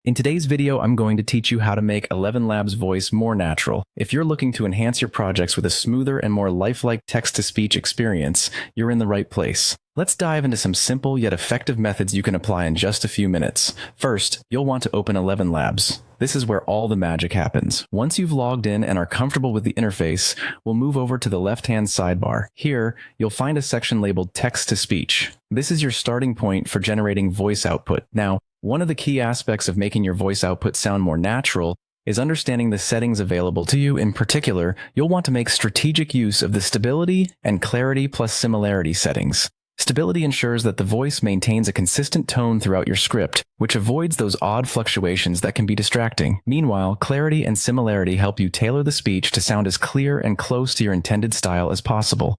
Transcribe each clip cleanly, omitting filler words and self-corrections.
In today's video, I'm going to teach you how to make Elevenlabs voice more natural. If you're looking to enhance your projects with a smoother and more lifelike text-to-speech experience, you're in the right place. Let's dive into some simple yet effective methods you can apply in just a few minutes. First, you'll want to open Elevenlabs. This is where all the magic happens. Once you've logged in and are comfortable with the interface, we'll move over to the left-hand sidebar. Here, you'll find a section labeled Text-to-Speech. This is your starting point for generating voice output. Now, one of the key aspects of making your voice output sound more natural is understanding the settings available to you. In particular, you'll want to make strategic use of the stability and clarity plus similarity settings. Stability ensures that the voice maintains a consistent tone throughout your script, which avoids those odd fluctuations that can be distracting. Meanwhile, clarity and similarity help you tailor the speech to sound as clear and close to your intended style as possible.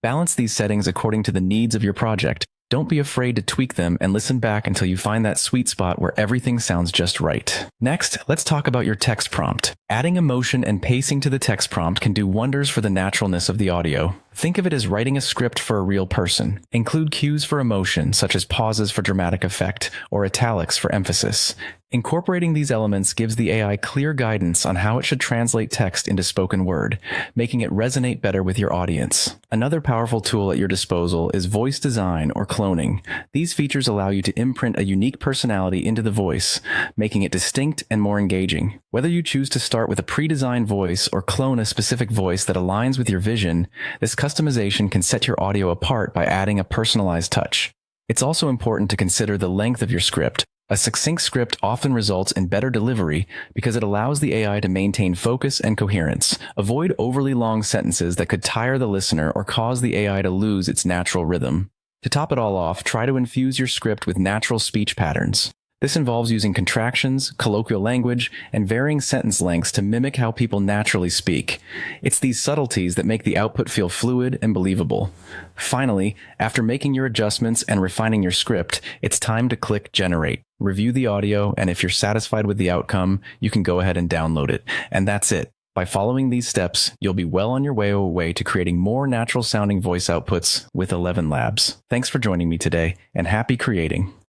Balance these settings according to the needs of your project. Don't be afraid to tweak them and listen back until you find that sweet spot where everything sounds just right. Next, let's talk about your text prompt. Adding emotion and pacing to the text prompt can do wonders for the naturalness of the audio. Think of it as writing a script for a real person. Include cues for emotion, such as pauses for dramatic effect or italics for emphasis. Incorporating these elements gives the AI clear guidance on how it should translate text into spoken word, making it resonate better with your audience. Another powerful tool at your disposal is voice design or cloning. These features allow you to imprint a unique personality into the voice, making it distinct and more engaging. Whether you choose to start with a pre-designed voice or clone a specific voice that aligns with your vision, this customization can set your audio apart by adding a personalized touch. It's also important to consider the length of your script. A succinct script often results in better delivery because it allows the AI to maintain focus and coherence. Avoid overly long sentences that could tire the listener or cause the AI to lose its natural rhythm. To top it all off, try to infuse your script with natural speech patterns. This involves using contractions, colloquial language, and varying sentence lengths to mimic how people naturally speak. It's these subtleties that make the output feel fluid and believable. Finally, after making your adjustments and refining your script, it's time to click Generate. Review the audio, and if you're satisfied with the outcome, you can go ahead and download it. And that's it. By following these steps, you'll be well on your way to creating more natural-sounding voice outputs with Elevenlabs. Thanks for joining me today, and happy creating.